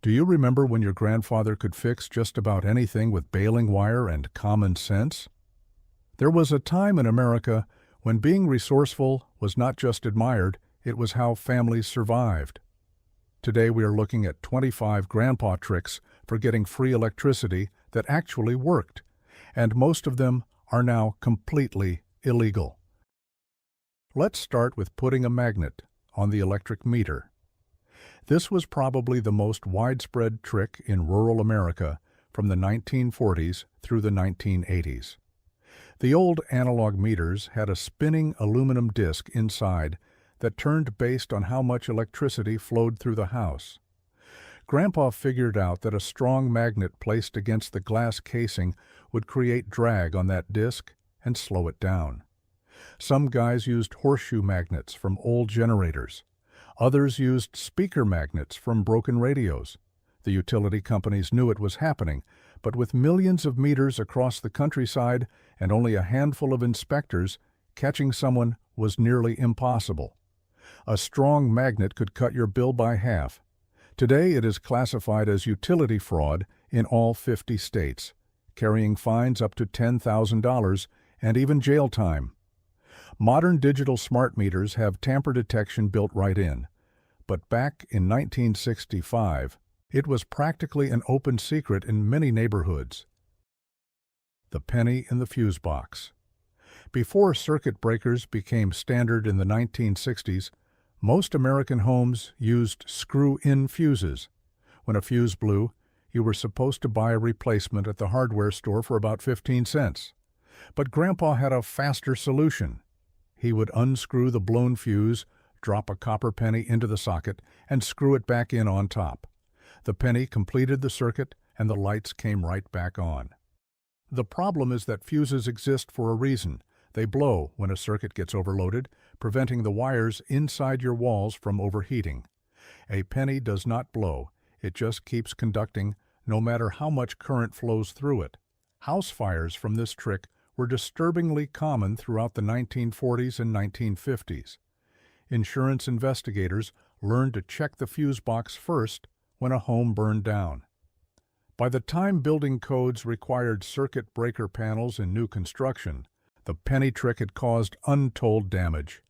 Do you remember when your grandfather could fix just about anything with baling wire and common sense? There was a time in America when being resourceful was not just admired, it was how families survived. Today we are looking at 25 grandpa tricks for getting free electricity that actually worked, and most of them are now completely illegal. Let's start with putting a magnet on the electric meter. This was probably the most widespread trick in rural America from the 1940s through the 1980s. The old analog meters had a spinning aluminum disc inside that turned based on how much electricity flowed through the house. Grandpa figured out that a strong magnet placed against the glass casing would create drag on that disc and slow it down. Some guys used horseshoe magnets from old generators. Others used speaker magnets from broken radios. The utility companies knew it was happening, but with millions of meters across the countryside and only a handful of inspectors, catching someone was nearly impossible. A strong magnet could cut your bill by half. Today it is classified as utility fraud in all 50 states, carrying fines up to $10,000 and even jail time. Modern digital smart meters have tamper detection built right in, but back in 1965, it was practically an open secret in many neighborhoods. The penny in the fuse box. Before circuit breakers became standard in the 1960s, most American homes used screw-in fuses. When a fuse blew, you were supposed to buy a replacement at the hardware store for about 15 cents. But Grandpa had a faster solution. He would unscrew the blown fuse, drop a copper penny into the socket, and screw it back in on top. The penny completed the circuit, and the lights came right back on. The problem is that fuses exist for a reason. They blow when a circuit gets overloaded, preventing the wires inside your walls from overheating. A penny does not blow. It just keeps conducting, no matter how much current flows through it. House fires from this trick were disturbingly common throughout the 1940s and 1950s. Insurance investigators learned to check the fuse box first when a home burned down. By the time building codes required circuit breaker panels in new construction, the penny trick had caused untold damage.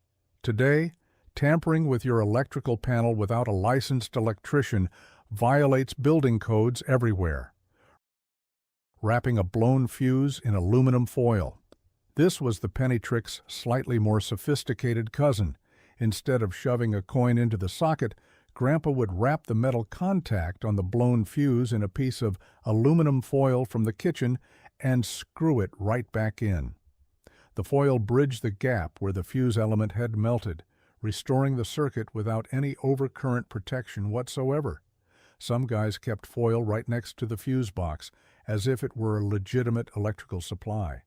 Today, tampering with your electrical panel without a licensed electrician violates building codes everywhere. Wrapping a blown fuse in aluminum foil. This was the penny trick's slightly more sophisticated cousin. Instead of shoving a coin into the socket, Grandpa would wrap the metal contact on the blown fuse in a piece of aluminum foil from the kitchen and screw it right back in. The foil bridged the gap where the fuse element had melted, restoring the circuit without any overcurrent protection whatsoever. Some guys kept foil right next to the fuse box, as if it were a legitimate electrical supply.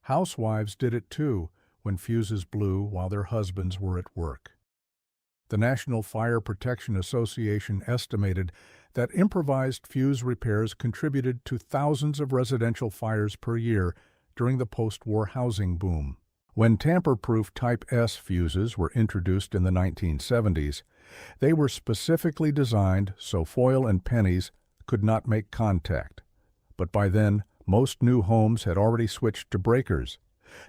Housewives did it too when fuses blew while their husbands were at work. The National Fire Protection Association estimated that improvised fuse repairs contributed to thousands of residential fires per year during the post-war housing boom. When tamper-proof Type S fuses were introduced in the 1970s, they were specifically designed so foil and pennies could not make contact. But by then, most new homes had already switched to breakers.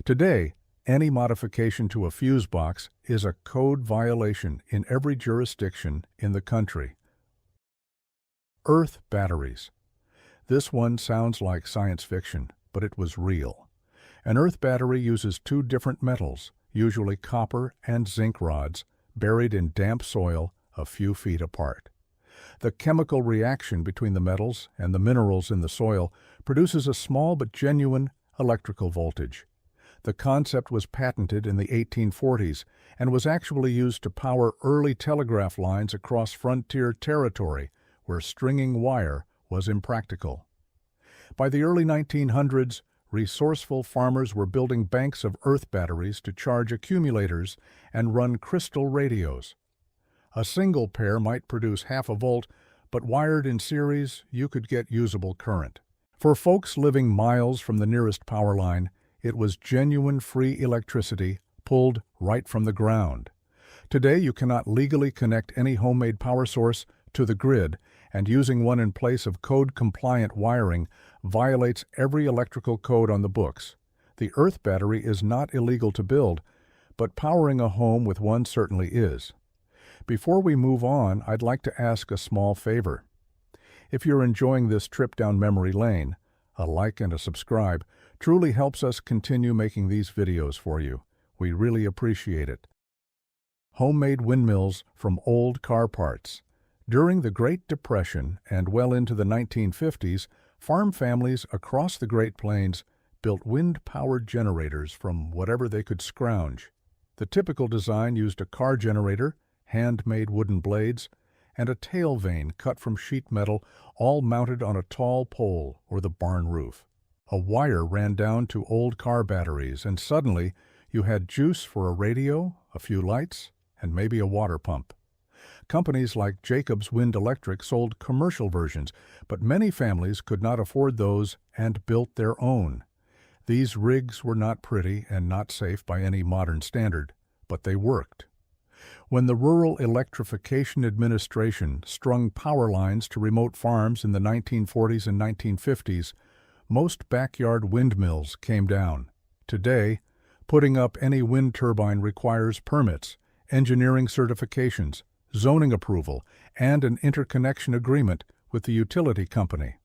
Today, any modification to a fuse box is a code violation in every jurisdiction in the country. Earth batteries. This one sounds like science fiction, but it was real. An earth battery uses two different metals, usually copper and zinc rods, buried in damp soil a few feet apart. The chemical reaction between the metals and the minerals in the soil produces a small but genuine electrical voltage. The concept was patented in the 1840s and was actually used to power early telegraph lines across frontier territory where stringing wire was impractical. By the early 1900s, resourceful farmers were building banks of earth batteries to charge accumulators and run crystal radios. A single pair might produce half a volt, but wired in series, you could get usable current. For folks living miles from the nearest power line, it was genuine free electricity pulled right from the ground. Today, you cannot legally connect any homemade power source to the grid, and using one in place of code-compliant wiring violates every electrical code on the books. The earth battery is not illegal to build, but powering a home with one certainly is. Before we move on, I'd like to ask a small favor. If you're enjoying this trip down memory lane, a like and a subscribe truly helps us continue making these videos for you. We really appreciate it. Homemade windmills from old car parts. During the Great Depression and well into the 1950s, farm families across the Great Plains built wind-powered generators from whatever they could scrounge. The typical design used a car generator, handmade wooden blades, and a tail vane cut from sheet metal, all mounted on a tall pole or the barn roof. A wire ran down to old car batteries, and suddenly you had juice for a radio, a few lights, and maybe a water pump. Companies like Jacobs Wind Electric sold commercial versions, but many families could not afford those and built their own. These rigs were not pretty and not safe by any modern standard, but they worked. When the Rural Electrification Administration strung power lines to remote farms in the 1940s and 1950s, most backyard windmills came down. Today, putting up any wind turbine requires permits, engineering certifications, zoning approval, and an interconnection agreement with the utility company.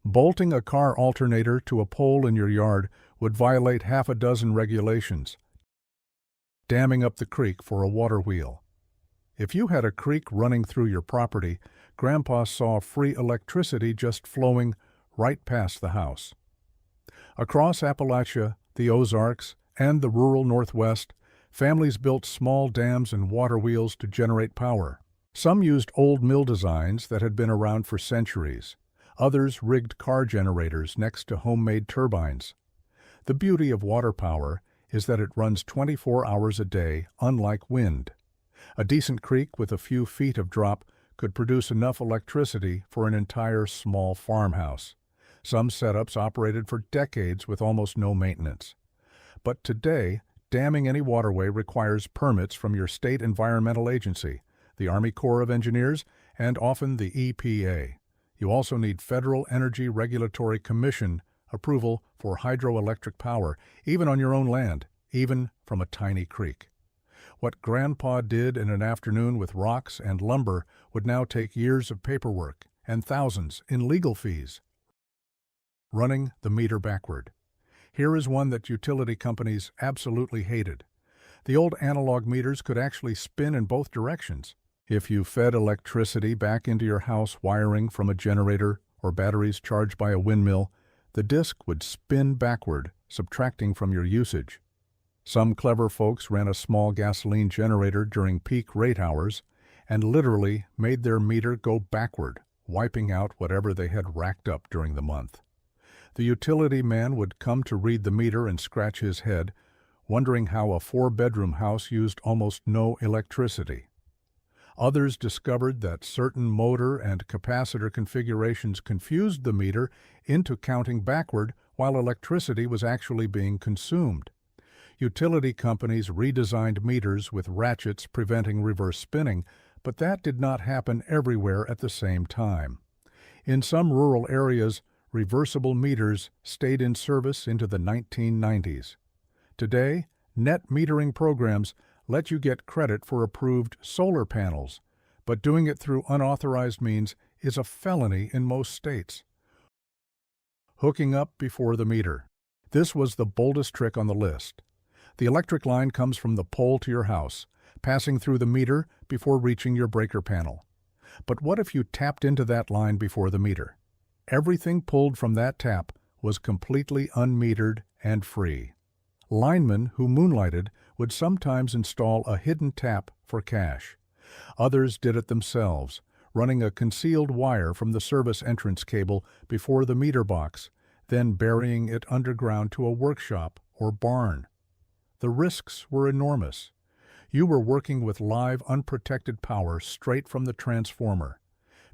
Bolting a car alternator to a pole in your yard would violate half a dozen regulations. Damming up the creek for a water wheel. If you had a creek running through your property, Grandpa saw free electricity just flowing right past the house. Across Appalachia, the Ozarks, and the rural Northwest, families built small dams and water wheels to generate power. Some used old mill designs that had been around for centuries. Others rigged car generators next to homemade turbines. The beauty of water power is that it runs 24 hours a day, unlike wind. A decent creek with a few feet of drop could produce enough electricity for an entire small farmhouse. Some setups operated for decades with almost no maintenance. But today, damming any waterway requires permits from your state environmental agency, the Army Corps of Engineers, and often the EPA. You also need Federal Energy Regulatory Commission approval for hydroelectric power, even on your own land, even from a tiny creek. What Grandpa did in an afternoon with rocks and lumber would now take years of paperwork and thousands in legal fees. Running the meter backward. Here is one that utility companies absolutely hated. The old analog meters could actually spin in both directions. If you fed electricity back into your house wiring from a generator or batteries charged by a windmill, the disk would spin backward, subtracting from your usage. Some clever folks ran a small gasoline generator during peak rate hours and literally made their meter go backward, wiping out whatever they had racked up during the month. The utility man would come to read the meter and scratch his head, wondering how a 4-bedroom house used almost no electricity. Others discovered that certain motor and capacitor configurations confused the meter into counting backward while electricity was actually being consumed. Utility companies redesigned meters with ratchets preventing reverse spinning, but that did not happen everywhere at the same time. In some rural areas, reversible meters stayed in service into the 1990s. Today, net metering programs let you get credit for approved solar panels, but doing it through unauthorized means is a felony in most states. Hooking up before the meter. This was the boldest trick on the list. The electric line comes from the pole to your house, passing through the meter before reaching your breaker panel. But what if you tapped into that line before the meter? Everything pulled from that tap was completely unmetered and free. Linemen who moonlighted would sometimes install a hidden tap for cash. Others did it themselves, running a concealed wire from the service entrance cable before the meter box, then burying it underground to a workshop or barn. The risks were enormous. You were working with live, unprotected power straight from the transformer.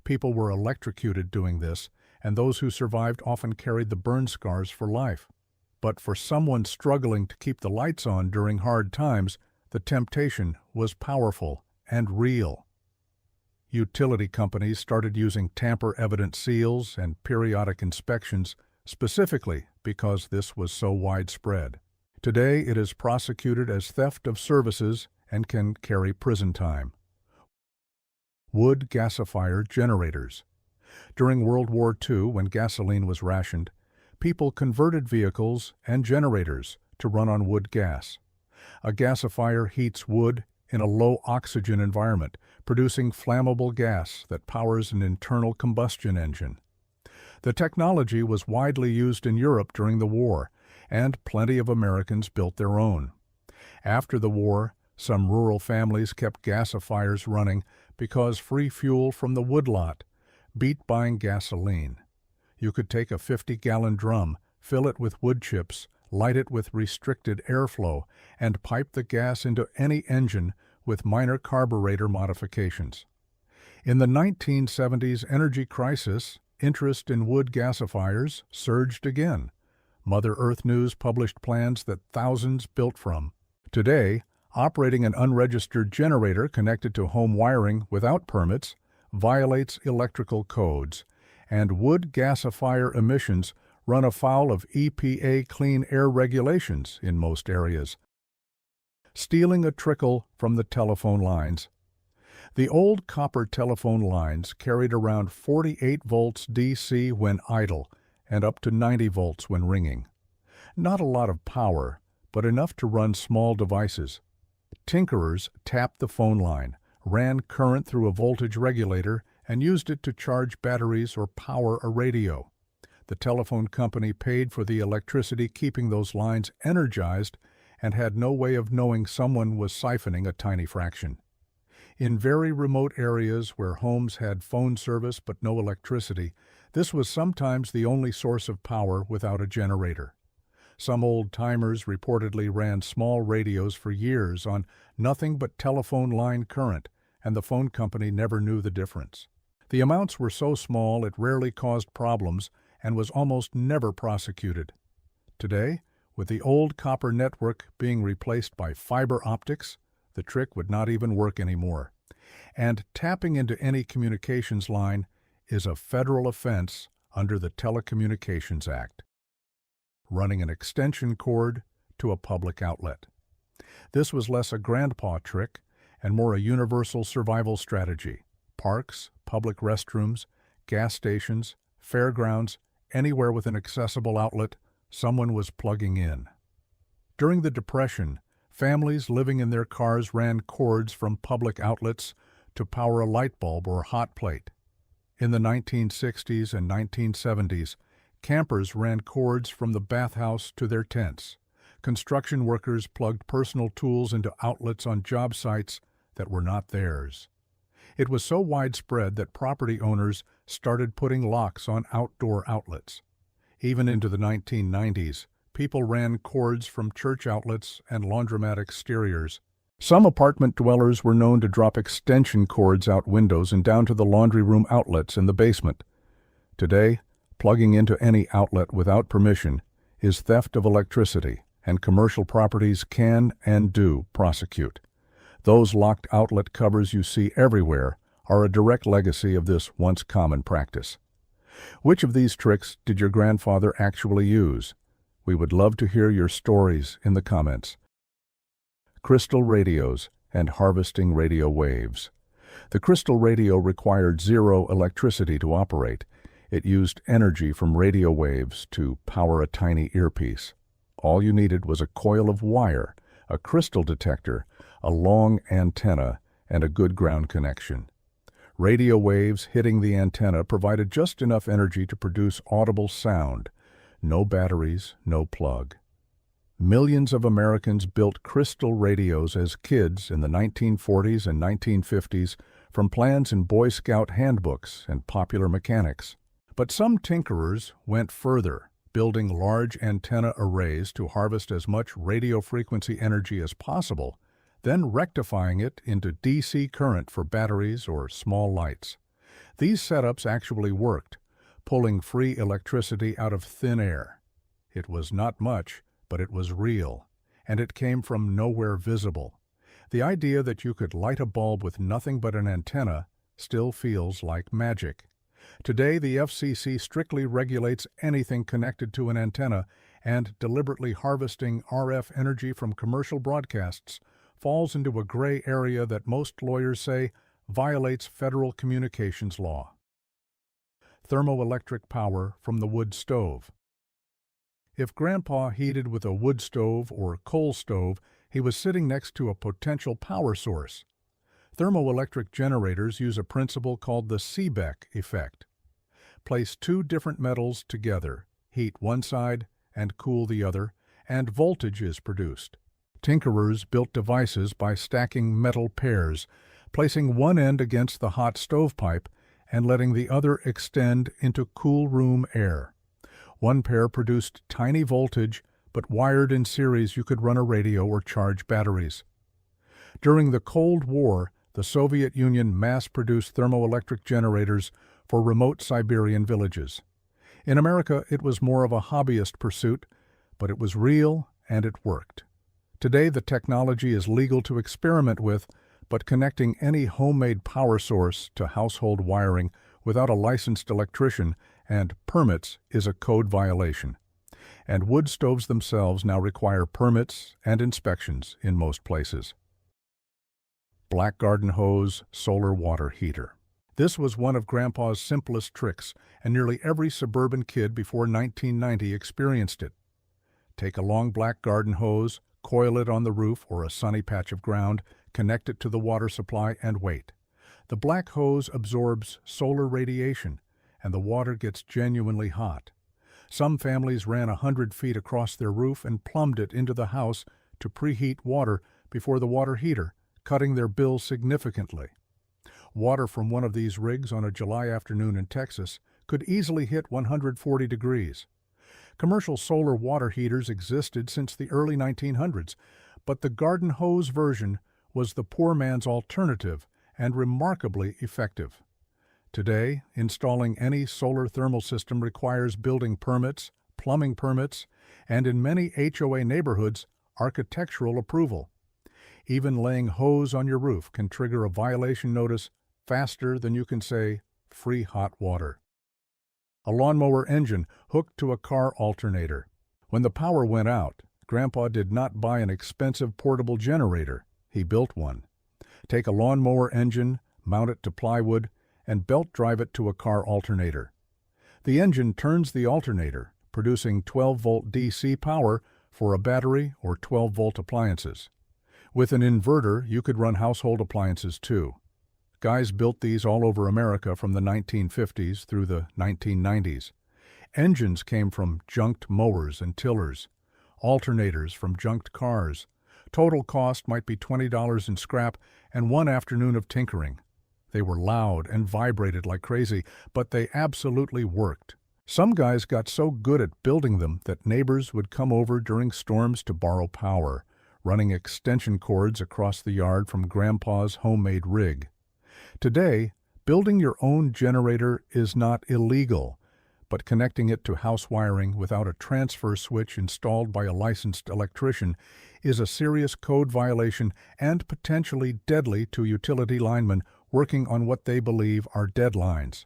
People were electrocuted doing this, and those who survived often carried the burn scars for life. But for someone struggling to keep the lights on during hard times, the temptation was powerful and real. Utility companies started using tamper-evident seals and periodic inspections specifically because this was so widespread. Today, it is prosecuted as theft of services and can carry prison time. Wood gasifier generators. During World War II, when gasoline was rationed, people converted vehicles and generators to run on wood gas. A gasifier heats wood in a low-oxygen environment, producing flammable gas that powers an internal combustion engine. The technology was widely used in Europe during the war, and plenty of Americans built their own. After the war, some rural families kept gasifiers running because free fuel from the woodlot beat buying gasoline. You could take a 50-gallon drum, fill it with wood chips, light it with restricted airflow, and pipe the gas into any engine with minor carburetor modifications. In the 1970s energy crisis, interest in wood gasifiers surged again. Mother Earth News published plans that thousands built from. Today, operating an unregistered generator connected to home wiring without permits violates electrical codes, and wood gasifier emissions run afoul of EPA clean air regulations in most areas. Stealing a trickle from the telephone lines. The old copper telephone lines carried around 48 volts DC when idle and up to 90 volts when ringing. Not a lot of power, but enough to run small devices. Tinkerers tapped the phone line, ran current through a voltage regulator, and used it to charge batteries or power a radio. The telephone company paid for the electricity keeping those lines energized and had no way of knowing someone was siphoning a tiny fraction. In very remote areas where homes had phone service but no electricity, this was sometimes the only source of power without a generator. Some old-timers reportedly ran small radios for years on nothing but telephone line current, and the phone company never knew the difference. The amounts were so small it rarely caused problems and was almost never prosecuted. Today, with the old copper network being replaced by fiber optics, the trick would not even work anymore. And tapping into any communications line is a federal offense under the Telecommunications Act. Running an extension cord to a public outlet. This was less a grandpa trick and more a universal survival strategy. Parks, public restrooms, gas stations, fairgrounds, anywhere with an accessible outlet, someone was plugging in. During the Depression, families living in their cars ran cords from public outlets to power a light bulb or hot plate. In the 1960s and 1970s, campers ran cords from the bathhouse to their tents. Construction workers plugged personal tools into outlets on job sites that were not theirs. It was so widespread that property owners started putting locks on outdoor outlets. Even into the 1990s, people ran cords from church outlets and laundromat exteriors. Some apartment dwellers were known to drop extension cords out windows and down to the laundry room outlets in the basement. Today, plugging into any outlet without permission is theft of electricity, and commercial properties can and do prosecute. Those locked outlet covers you see everywhere are a direct legacy of this once common practice. Which of these tricks did your grandfather actually use? We would love to hear your stories in the comments. Crystal radios and harvesting radio waves. The crystal radio required zero electricity to operate. It used energy from radio waves to power a tiny earpiece. All you needed was a coil of wire, a crystal detector, a long antenna, and a good ground connection. Radio waves hitting the antenna provided just enough energy to produce audible sound. No batteries, no plug. Millions of Americans built crystal radios as kids in the 1940s and 1950s from plans in Boy Scout handbooks and popular mechanics. But some tinkerers went further, building large antenna arrays to harvest as much radio frequency energy as possible, then rectifying it into DC current for batteries or small lights. These setups actually worked, pulling free electricity out of thin air. It was not much, but it was real, and it came from nowhere visible. The idea that you could light a bulb with nothing but an antenna still feels like magic. Today, the FCC strictly regulates anything connected to an antenna, and deliberately harvesting RF energy from commercial broadcasts falls into a gray area that most lawyers say violates federal communications law. Thermoelectric power from the wood stove. If Grandpa heated with a wood stove or coal stove, he was sitting next to a potential power source. Thermoelectric generators use a principle called the Seebeck effect. Place two different metals together, heat one side and cool the other, and voltage is produced. Tinkerers built devices by stacking metal pairs, placing one end against the hot stovepipe and letting the other extend into cool room air. One pair produced tiny voltage, but wired in series you could run a radio or charge batteries. During the Cold War, the Soviet Union mass-produced thermoelectric generators for remote Siberian villages. In America, it was more of a hobbyist pursuit, but it was real and it worked. Today, the technology is legal to experiment with, but connecting any homemade power source to household wiring without a licensed electrician and permits is a code violation. And wood stoves themselves now require permits and inspections in most places. Black garden hose, solar water heater. This was one of Grandpa's simplest tricks, and nearly every suburban kid before 1990 experienced it. Take a long black garden hose, coil it on the roof or a sunny patch of ground, connect it to the water supply, and wait. The black hose absorbs solar radiation, and the water gets genuinely hot. Some families ran 100 feet across their roof and plumbed it into the house to preheat water before the water heater, cutting their bill significantly. Water from one of these rigs on a July afternoon in Texas could easily hit 140 degrees. Commercial solar water heaters existed since the early 1900s, but the garden hose version was the poor man's alternative and remarkably effective. Today, installing any solar thermal system requires building permits, plumbing permits, and in many HOA neighborhoods, architectural approval. Even laying hose on your roof can trigger a violation notice faster than you can say, free hot water. A lawnmower engine hooked to a car alternator. When the power went out, Grandpa did not buy an expensive portable generator. He built one. Take a lawnmower engine, mount it to plywood, and belt drive it to a car alternator. The engine turns the alternator, producing 12-volt DC power for a battery or 12-volt appliances. With an inverter, you could run household appliances too. Guys built these all over America from the 1950s through the 1990s. Engines came from junked mowers and tillers, alternators from junked cars. Total cost might be $20 in scrap and one afternoon of tinkering. They were loud and vibrated like crazy, but they absolutely worked. Some guys got so good at building them that neighbors would come over during storms to borrow power, running extension cords across the yard from Grandpa's homemade rig. Today, building your own generator is not illegal, but connecting it to house wiring without a transfer switch installed by a licensed electrician is a serious code violation and potentially deadly to utility linemen working on what they believe are deadlines.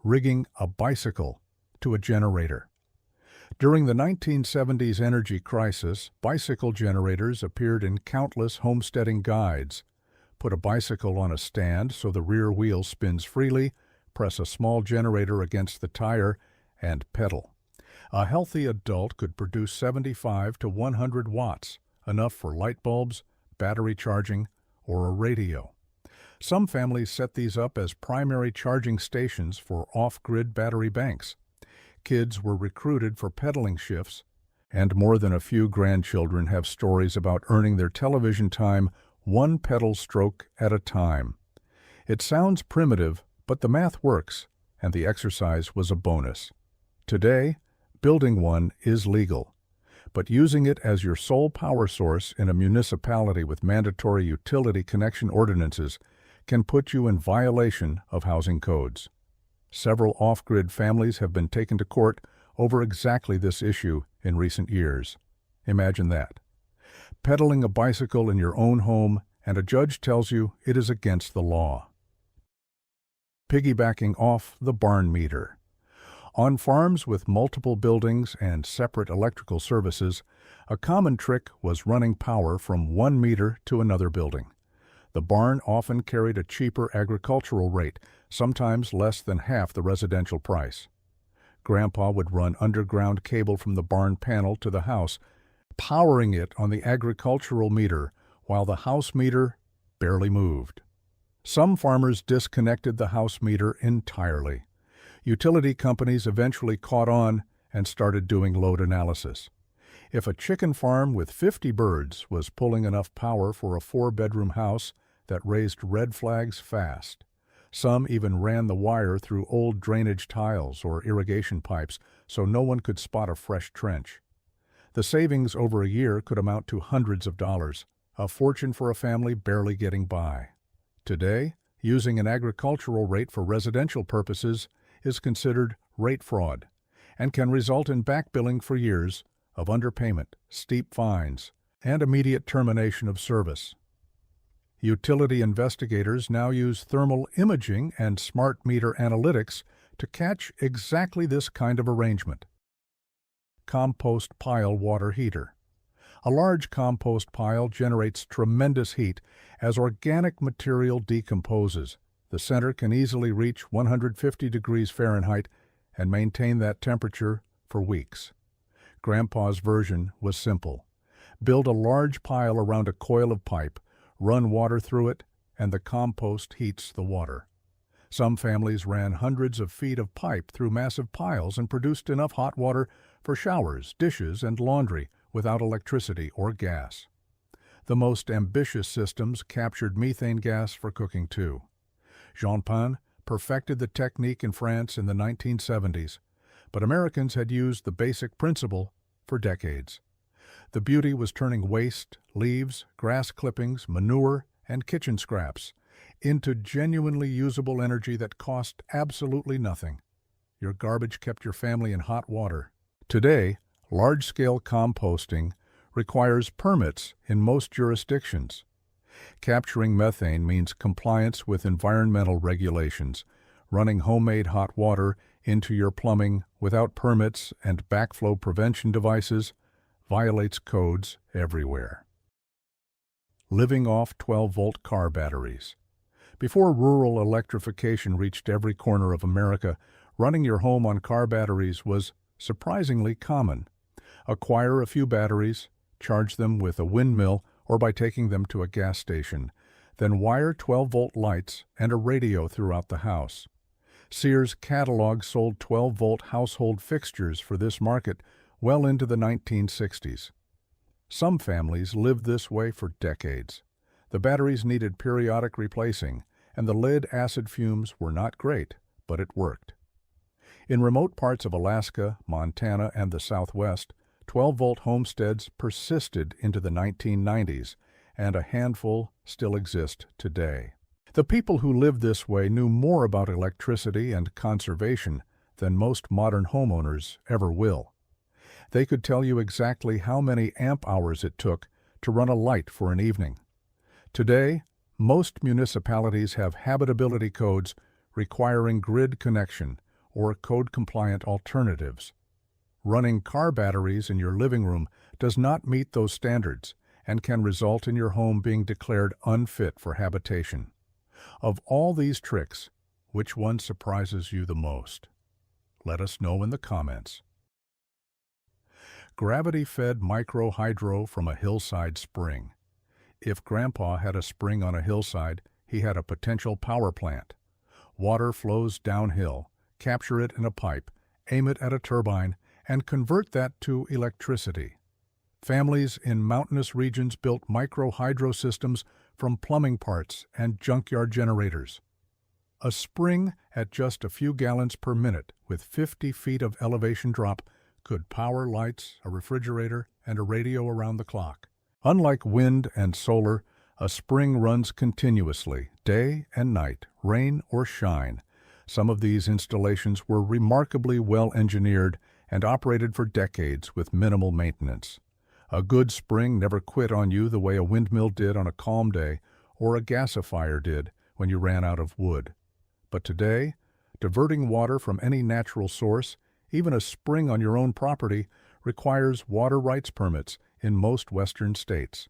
Rigging a bicycle to a generator. During the 1970s energy crisis, bicycle generators appeared in countless homesteading guides. Put a bicycle on a stand so the rear wheel spins freely, press a small generator against the tire, and pedal. A healthy adult could produce 75 to 100 watts, enough for light bulbs, battery charging, or a radio. Some families set these up as primary charging stations for off-grid battery banks. Kids were recruited for pedaling shifts, and more than a few grandchildren have stories about earning their television time one pedal stroke at a time. It sounds primitive, but the math works, and the exercise was a bonus. Today, building one is legal, but using it as your sole power source in a municipality with mandatory utility connection ordinances can put you in violation of housing codes. Several off-grid families have been taken to court over exactly this issue in recent years. Imagine that. Pedaling a bicycle in your own home and a judge tells you it is against the law. piggybacking off the barn meter. On farms with multiple buildings and separate electrical services, a common trick was running power from one meter to another building. The barn often carried a cheaper agricultural rate, sometimes less than half the residential price. Grandpa would run underground cable from the barn panel to the house, powering it on the agricultural meter while the house meter barely moved. Some farmers disconnected the house meter entirely. Utility companies eventually caught on and started doing load analysis. If a chicken farm with 50 birds was pulling enough power for a 4-bedroom house, that raised red flags fast. Some even ran the wire through old drainage tiles or irrigation pipes so no one could spot a fresh trench. The savings over a year could amount to hundreds of dollars, a fortune for a family barely getting by. Today, using an agricultural rate for residential purposes is considered rate fraud and can result in back billing for years of underpayment, steep fines, and immediate termination of service. Utility investigators now use thermal imaging and smart meter analytics to catch exactly this kind of arrangement. Compost pile water heater. A large compost pile generates tremendous heat as organic material decomposes. The center can easily reach 150 degrees Fahrenheit and maintain that temperature for weeks. Grandpa's version was simple. Build a large pile around a coil of pipe, run water through it, and the compost heats the water. Some families ran hundreds of feet of pipe through massive piles and produced enough hot water for showers, dishes, and laundry without electricity or gas. The most ambitious systems captured methane gas for cooking too. Jean Pain perfected the technique in France in the 1970s, but Americans had used the basic principle for decades. The beauty was turning waste, leaves, grass clippings, manure, and kitchen scraps into genuinely usable energy that cost absolutely nothing. Your garbage kept your family in hot water. Today, large-scale composting requires permits in most jurisdictions. Capturing methane means compliance with environmental regulations. Running homemade hot water into your plumbing without permits and backflow prevention devices violates codes everywhere. Living off 12-volt car batteries. Before rural electrification reached every corner of America, running your home on car batteries was surprisingly common. Acquire a few batteries, charge them with a windmill or by taking them to a gas station, then wire 12-volt lights and a radio throughout the house. Sears catalog sold 12-volt household fixtures for this market well into the 1960s. Some families lived this way for decades. The batteries needed periodic replacing, and the lead-acid fumes were not great, but it worked. In remote parts of Alaska, Montana, and the Southwest, 12-volt homesteads persisted into the 1990s, and a handful still exist today. The people who lived this way knew more about electricity and conservation than most modern homeowners ever will. They could tell you exactly how many amp hours it took to run a light for an evening. Today, most municipalities have habitability codes requiring grid connection or code-compliant alternatives. Running car batteries in your living room does not meet those standards and can result in your home being declared unfit for habitation. Of all these tricks, which one surprises you the most? Let us know in the comments. Gravity-fed micro-hydro from a hillside spring. If Grandpa had a spring on a hillside, he had a potential power plant. Water flows downhill, capture it in a pipe, aim it at a turbine, and convert that to electricity. Families in mountainous regions built micro-hydro systems from plumbing parts and junkyard generators. A spring at just a few gallons per minute with 50 feet of elevation drop could power lights, a refrigerator, and a radio around the clock. Unlike wind and solar, a spring runs continuously, day and night, rain or shine. Some of these installations were remarkably well engineered and operated for decades with minimal maintenance. A good spring never quit on you the way a windmill did on a calm day or a gasifier did when you ran out of wood. But today, diverting water from any natural source, even a spring on your own property, requires water rights permits in most Western states.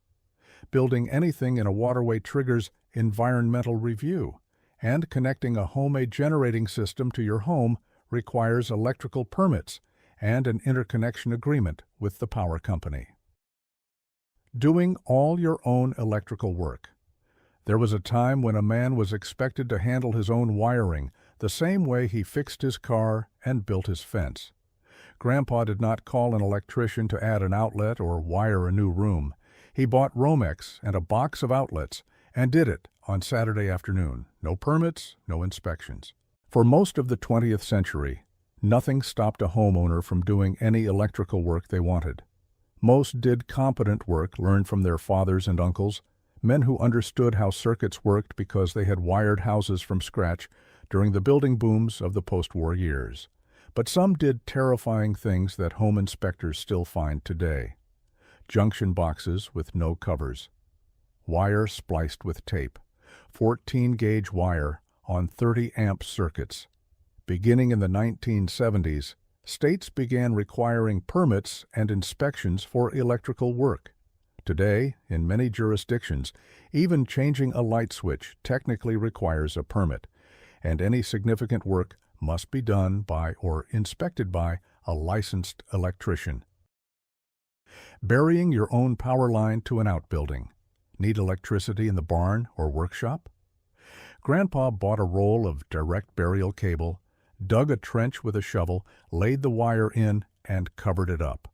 Building anything in a waterway triggers environmental review, and connecting a homemade generating system to your home requires electrical permits and an interconnection agreement with the power company. Doing all your own electrical work. There was a time when a man was expected to handle his own wiring the same way he fixed his car and built his fence. Grandpa did not call an electrician to add an outlet or wire a new room. He bought Romex and a box of outlets and did it on Saturday afternoon. No permits, no inspections. For most of the 20th century, nothing stopped a homeowner from doing any electrical work they wanted. Most did competent work learned from their fathers and uncles, men who understood how circuits worked because they had wired houses from scratch during the building booms of the post-war years. But some did terrifying things that home inspectors still find today. Junction boxes with no covers, wire spliced with tape, 14-gauge wire on 30-amp circuits. Beginning in the 1970s, states began requiring permits and inspections for electrical work. Today, in many jurisdictions, even changing a light switch technically requires a permit, and any significant work must be done by or inspected by a licensed electrician. Burying your own power line to an outbuilding. Need electricity in the barn or workshop? Grandpa bought a roll of direct burial cable, dug a trench with a shovel, laid the wire in, and covered it up.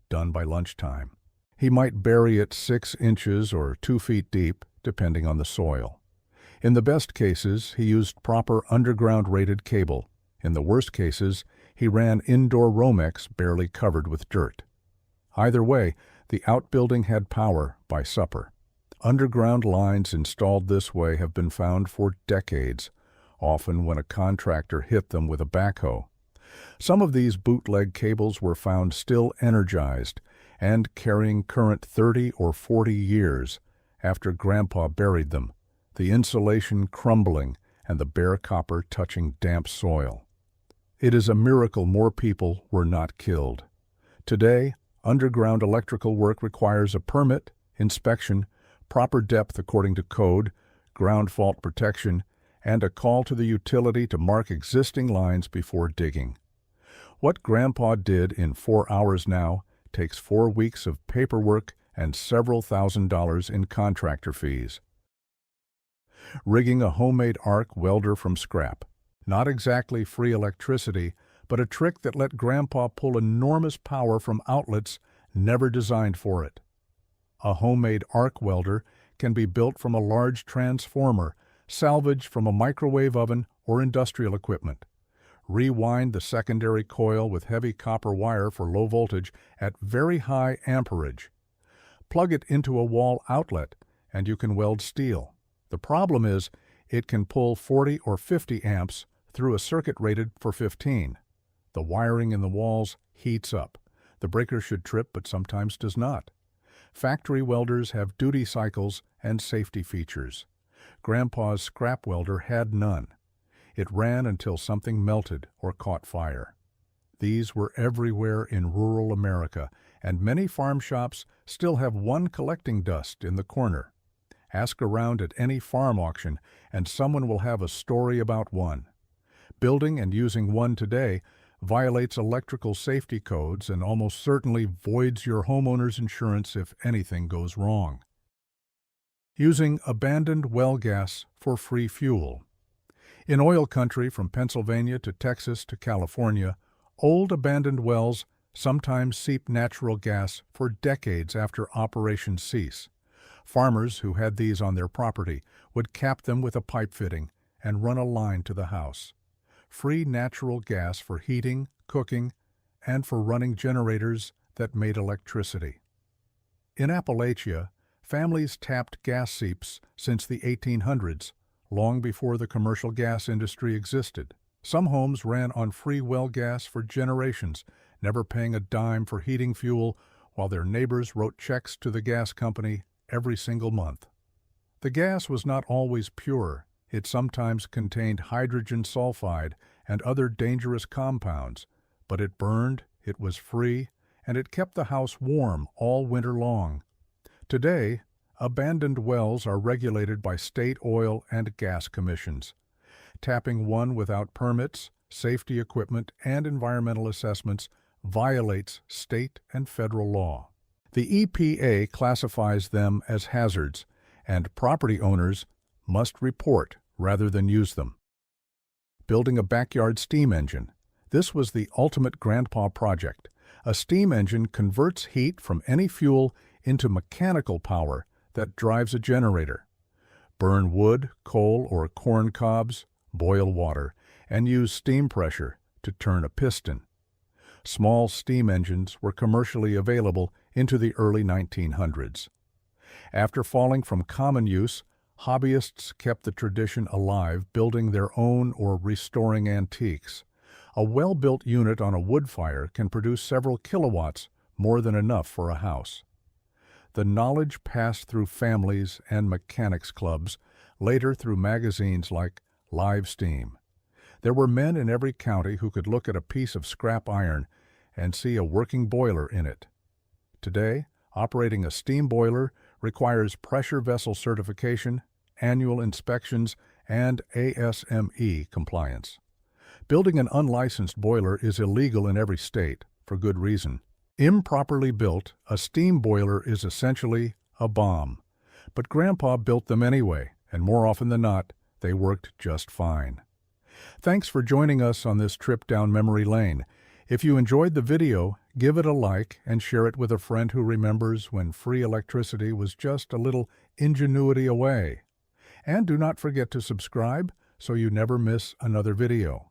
Done by lunchtime. He might bury it 6 inches or 2 feet deep, depending on the soil. In the best cases, he used proper underground rated cable. In the worst cases, he ran indoor Romex barely covered with dirt. Either way, the outbuilding had power by supper. Underground lines installed this way have been found for decades, often when a contractor hit them with a backhoe. Some of these bootleg cables were found still energized and carrying current 30 or 40 years after Grandpa buried them, the insulation crumbling and the bare copper touching damp soil. It is a miracle more people were not killed. Today, underground electrical work requires a permit, inspection, proper depth according to code, ground fault protection, and a call to the utility to mark existing lines before digging. What Grandpa did in 4 hours now takes 4 weeks of paperwork and several $1,000s in contractor fees. Rigging a homemade arc welder from scrap. Not exactly free electricity, but a trick that let Grandpa pull enormous power from outlets never designed for it. A homemade arc welder can be built from a large transformer, salvaged from a microwave oven or industrial equipment. Rewind the secondary coil with heavy copper wire for low voltage at very high amperage. Plug it into a wall outlet, and you can weld steel. The problem is, it can pull 40 or 50 amps through a circuit rated for 15. The wiring in the walls heats up. The breaker should trip, but sometimes does not. Factory welders have duty cycles and safety features. Grandpa's scrap welder had none. It ran until something melted or caught fire. These were everywhere in rural America, and many farm shops still have one collecting dust in the corner. Ask around at any farm auction, and someone will have a story about one. Building and using one today violates electrical safety codes and almost certainly voids your homeowner's insurance if anything goes wrong. Using abandoned well gas for free fuel. In oil country from Pennsylvania to Texas to California, old abandoned wells sometimes seep natural gas for decades after operations cease. Farmers who had these on their property would cap them with a pipe fitting and run a line to the house. Free natural gas for heating, cooking, and for running generators that made electricity. In Appalachia, families tapped gas seeps since the 1800s, long before the commercial gas industry existed. Some homes ran on free well gas for generations, never paying a dime for heating fuel, while their neighbors wrote checks to the gas company every single month. The gas was not always pure. It sometimes contained hydrogen sulfide and other dangerous compounds, but it burned, it was free, and it kept the house warm all winter long. Today, abandoned wells are regulated by state oil and gas commissions. Tapping one without permits, safety equipment, and environmental assessments violates state and federal law. The EPA classifies them as hazards, and property owners must report rather than use them. Building a backyard steam engine. This was the ultimate grandpa project. A steam engine converts heat from any fuel into mechanical power that drives a generator. Burn wood, coal, or corn cobs, boil water, and use steam pressure to turn a piston. Small steam engines were commercially available into the early 1900s. After falling from common use, hobbyists kept the tradition alive, building their own or restoring antiques. A well-built unit on a wood fire can produce several kilowatts, more than enough for a house. The knowledge passed through families and mechanics clubs, later through magazines like Live Steam. There were men in every county who could look at a piece of scrap iron and see a working boiler in it. Today, operating a steam boiler requires pressure vessel certification, annual inspections, and ASME compliance. Building an unlicensed boiler is illegal in every state, for good reason. Improperly built, a steam boiler is essentially a bomb. But Grandpa built them anyway, and more often than not, they worked just fine. Thanks for joining us on this trip down memory lane. If you enjoyed the video, give it a like and share it with a friend who remembers when free electricity was just a little ingenuity away. And do not forget to subscribe so you never miss another video.